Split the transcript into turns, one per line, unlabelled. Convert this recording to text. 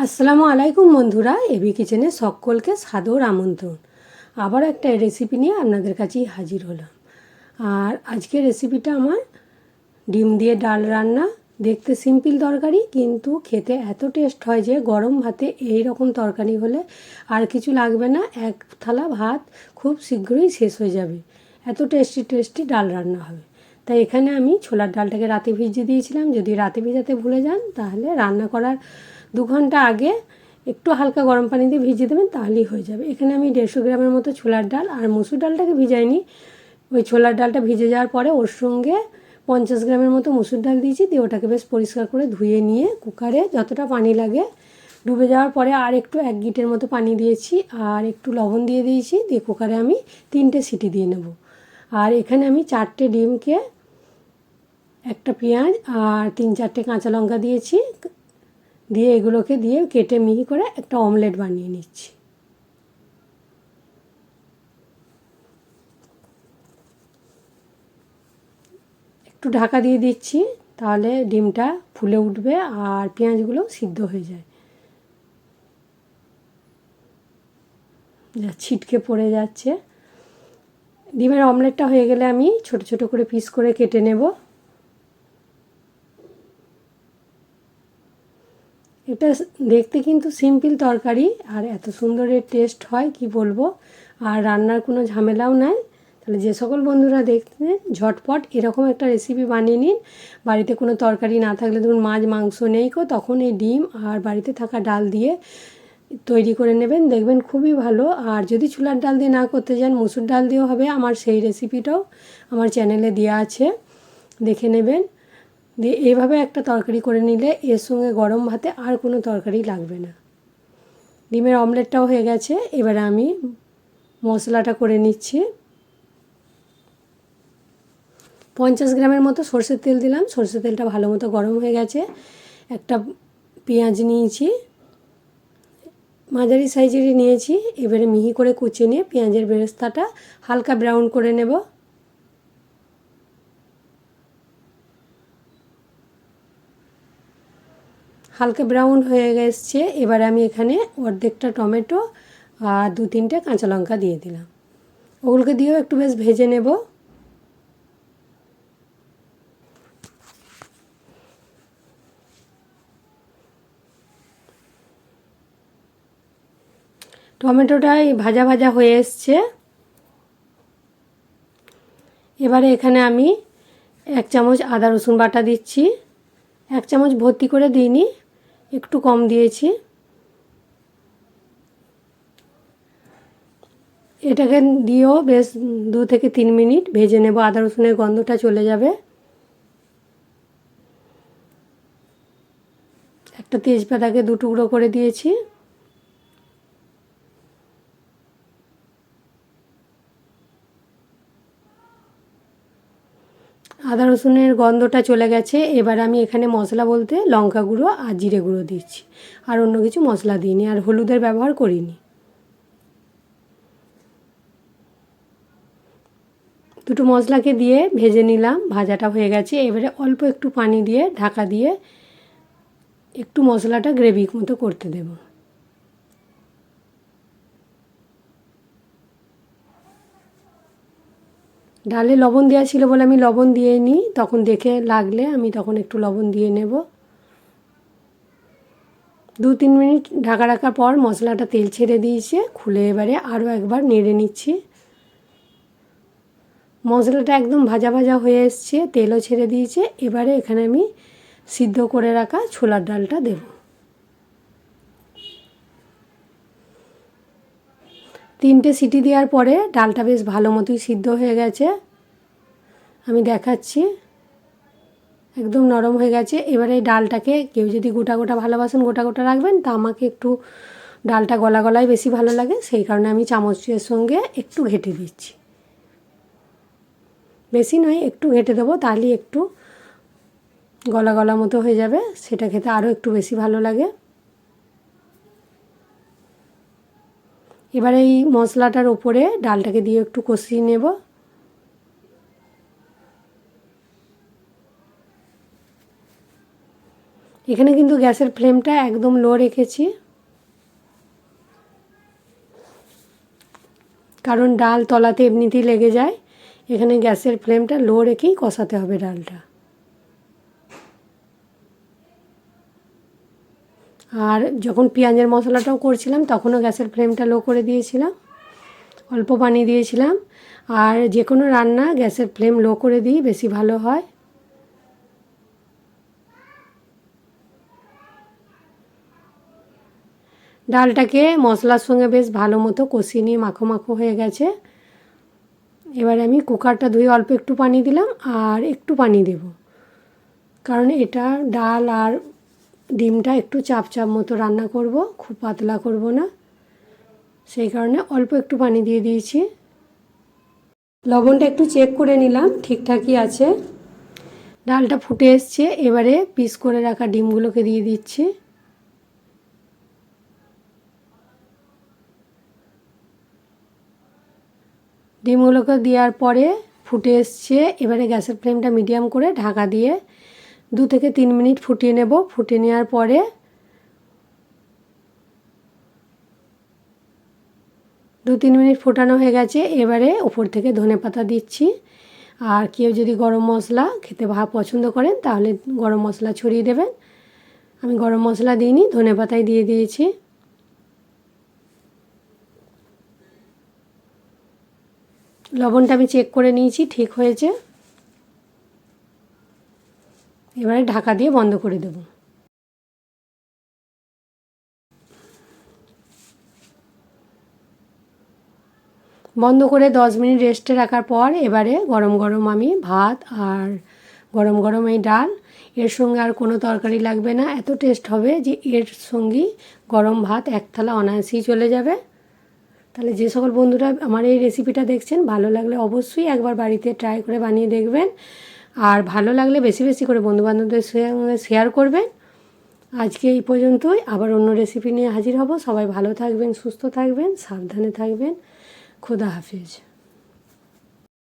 আসসালামু আলাইকুম বন্ধুরা, এবি কিচেনে সকলকে সাদর আমন্ত্রণ। আবার একটা রেসিপি নিয়ে আপনাদের কাছেই হাজির হলাম। আর আজকের রেসিপিটা আমার ডিম দিয়ে ডাল রান্না। দেখতে সিম্পল তরকারি, কিন্তু খেতে এত টেস্ট হয় যে গরম ভাতে এই রকম তরকারি হলে আর কিছু লাগবে না, এক থালা ভাত খুব শীঘ্রই শেষ হয়ে যাবে। এত টেস্টি টেস্টি ডাল রান্না হবে। তাই এখানে আমি ছোলার ডালটাকে রাতে ভিজিয়ে দিয়েছিলাম। যদি রাতে ভিজাতে ভুলে যান তাহলে রান্না করার 2 ঘন্টা আগে একটু হালকা গরম পানি দিয়ে ভিজিয়ে দেবেন, তাহলেই হয়ে যাবে। এখানে আমি 150 গ্রামের মতো ছোলার ডাল আর মসুর ডালটাকে ভিজাইনি। ওই ছোলার ডালটা ভিজে যাওয়ার পরে ওর সঙ্গে 50 গ্রামের মতো মসুর ডাল দিয়েছি, দিয়ে ওটাকে বেশ পরিষ্কার করে ধুয়ে নিয়ে কুকারে যতটা পানি লাগে ডুবে যাওয়ার পরে আর একটু 1 গিটের মতো পানি দিয়েছি আর একটু লবণ দিয়ে দিয়েছি। দিয়ে কুকারে আমি 3টে সিটি দিয়ে নেব। আর এখানে আমি 4টে ডিমকে, একটা পেঁয়াজ আর 3-4টে কাঁচা লঙ্কা দিয়েছি, দিয়ে এগুলোকে দিয়ে কেটে মিহি করে একটা অমলেট বানিয়ে নিচ্ছি। একটু ঢাকা দিয়ে দিচ্ছি, তাহলে ডিমটা ফুলে উঠবে আর পেঁয়াজগুলো সিদ্ধ হয়ে যায়। ছিটকে পড়ে যাচ্ছে। ডিমের অমলেটটা হয়ে গেলে আমি ছোট ছোট করে পিস করে কেটে নেব। এটা দেখতে কিন্তু সিম্পল তরকারি, আর এত সুন্দর এর টেস্ট হয় কি বলবো। আর রান্নার কোনো ঝামেলাও নাই। তাহলে যে সকল বন্ধুরা দেখতেন, ঝটপট এরকম একটা রেসিপি বানিয়ে নিন। বাড়িতে কোনো তরকারি না থাকলে, ধরুন মাছ মাংস নেই তখন এই ডিম আর বাড়িতে থাকা ডাল দিয়ে তৈরি করে নেবেন, দেখবেন খুবই ভালো। আর যদি ছোলার ডাল দিয়ে না করতে যান, মসুর ডাল দিয়েও হবে। আমার সেই রেসিপিটাও আমার চ্যানেলে দেওয়া আছে, দেখে নেবেন। দিয়ে এইভাবে একটা তরকারি করে নিলে এর সঙ্গে গরম ভাতে আর কোনো তরকারি লাগবে না। ডিমের অমলেটটাও হয়ে গেছে। এবারে আমি মশলাটা করে নিচ্ছি। 50 গ্রামের মতো সরষের তেল দিলাম। সরষের তেলটা ভালো মতো গরম হয়ে গেছে। একটা পেঁয়াজ নিয়েছি, মাঝারি সাইজেরই নিয়েছি। এবারে মিহি করে কুচিয়ে নিয়ে পেঁয়াজের বেরেস্তাটা হালকা ব্রাউন করে নেব। হালকা ব্রাউন হয়ে গেছে। এবারে আমি এখানে অর্ধেকটা টমেটো আর 2-3টে কাঁচা লঙ্কা দিয়ে দিলাম। ওগুলোকে দিয়েও একটু বেশ ভেজে নেব। টমেটোটাই ভাজা ভাজা হয়ে এসছে। এবারে এখানে আমি 1 চামচ আদা রসুন বাটা দিচ্ছি। 1 চামচ ভর্তি করে দিইনি, একটু কম দিয়েছি। এটাকে দিয়েও বেশ 2 থেকে 3 মিনিট ভেজে নেব, আদা রসুনের গন্ধটা চলে যাবে। একটা তেজপাতাকে 2 টুকরো করে দিয়েছি। আদা রসুনের গন্ধটা চলে গেছে। এবার আমি এখানে মশলা বলতে লঙ্কা গুঁড়ো আর জিরে গুঁড়ো দিচ্ছি, আর অন্য কিছু মশলা দিইনি, আর হলুদের ব্যবহার করিনি। দুটো মশলাকে দিয়ে ভেজে নিলাম, ভাজাটা হয়ে গেছে। এবারে অল্প একটু পানি দিয়ে ঢাকা দিয়ে একটু মশলাটা গ্রেভি মতো করতে দেব। ডালে লবণ দেওয়া ছিল বলে আমি লবণ দিয়ে নিই, তখন দেখে লাগলে আমি তখন একটু লবণ দিয়ে নেব। 2-3 মিনিট ঢাকা রাখার পর মশলাটা তেল ছেড়ে দিয়েছে, খুলে এবারে আরও একবার নেড়ে নিচ্ছি। মশলাটা একদম ভাজা ভাজা হয়ে এসছে, তেলও ছেড়ে দিয়েছে। এবারে এখানে আমি সিদ্ধ করে রাখা ছোলার ডালটা দেব। 3টে সিটি দেওয়ার পরে ডালটা বেশ ভালো মতোই সিদ্ধ হয়ে গেছে, আমি দেখাচ্ছি। একদম নরম হয়ে গেছে। এবারে এই ডালটাকে কেউ যদি গোটা গোটা ভালোবাসেন গোটা গোটা রাখবেন, তা আমাকে একটু ডালটা গলা গলায় বেশি ভালো লাগে, সেই কারণে আমি চামচের সঙ্গে একটু ঘেঁটে দিচ্ছি। বেশি নয়, একটু ঘেঁটে দেবো, তাহলে একটু গলা গলা মতো হয়ে যাবে, সেটা খেতে আরও একটু বেশি ভালো লাগে। এবার এই মশলাটার ওপরে ডালটাকে দিয়ে একটু কষিয়ে নেব। এখানে কিন্তু গ্যাসের ফ্লেমটা একদম লো রেখেছি, কারণ ডাল তলাতে এমনিতেই লেগে যায়। এখানে গ্যাসের ফ্লেমটা লো রেখেই কষাতে হবে ডালটা। আর যখন পেঁয়াজের মশলাটাও করছিলাম তখনও গ্যাসের ফ্লেমটা লো করে দিয়েছিলাম, অল্প পানি দিয়েছিলাম। আর যে কোনো রান্না গ্যাসের ফ্লেম লো করে দিই বেশি ভালো হয়। ডালটাকে মশলার সঙ্গে বেশ ভালো মতো কষিয়ে নিয়ে মাখো মাখো হয়ে গেছে। এবারে আমি কুকারটা ধুয়ে অল্প একটু পানি দিলাম, আর একটু পানি দেব, কারণ এটা ডাল আর ডিমটা একটু চাপ চাপ মতো রান্না করব, খুব পাতলা করব না, সেই কারণে অল্প একটু পানি দিয়ে দিয়েছি। লবণটা একটু চেক করে নিলাম, ঠিকঠাকই আছে। ডালটা ফুটে এসছে, এবারে পিস করে রাখা ডিমগুলোকে দিয়ে দিচ্ছি। ডিমগুলোকে দেওয়ার পরে ফুটে এসছে, এবারে গ্যাসের ফ্লেমটা মিডিয়াম করে ঢাকা দিয়ে 2 থেকে 3 মিনিট ফুটিয়ে নেব। ফুটিয়ে নেওয়ার পরে 2-3 মিনিট ফোটানো হয়ে গেছে। এবারে ওপর থেকে ধনেপাতা দিচ্ছি। আর কেউ যদি গরম মশলা খেতে পছন্দ করেন তাহলে গরম মশলা ছড়িয়ে দেবেন। আমি গরম মশলা দিইনি, ধনেপাতাই দিয়ে দিয়েছি। লবণটা আমি চেক করে নিয়েছি, ঠিক হয়েছে। এবারে ঢাকা দিয়ে বন্ধ করে দেব। বন্ধ করে 10 মিনিট রেস্টে রাখার পর এবারে গরম গরম আমি ভাত আর গরম গরম এই ডাল, এর সঙ্গে আর কোনো তরকারি লাগবে না, এত টেস্ট হবে যে এর সঙ্গেই গরম ভাত এক থালা অনায়াসেই চলে যাবে। তাহলে যে সকল বন্ধুরা আমার এই রেসিপিটা দেখছেন, ভালো লাগলে অবশ্যই একবার বাড়িতে ট্রাই করে বানিয়ে দেখবেন। আর ভালো লাগলে বেশি বেশি করে বন্ধুবান্ধবদের সঙ্গে শেয়ার করবেন। আজকে এই পর্যন্তই, আবার অন্য রেসিপি নিয়ে হাজির হব। সবাই ভালো থাকবেন, সুস্থ থাকবেন, সাবধানে থাকবেন। খোদা হাফেজ।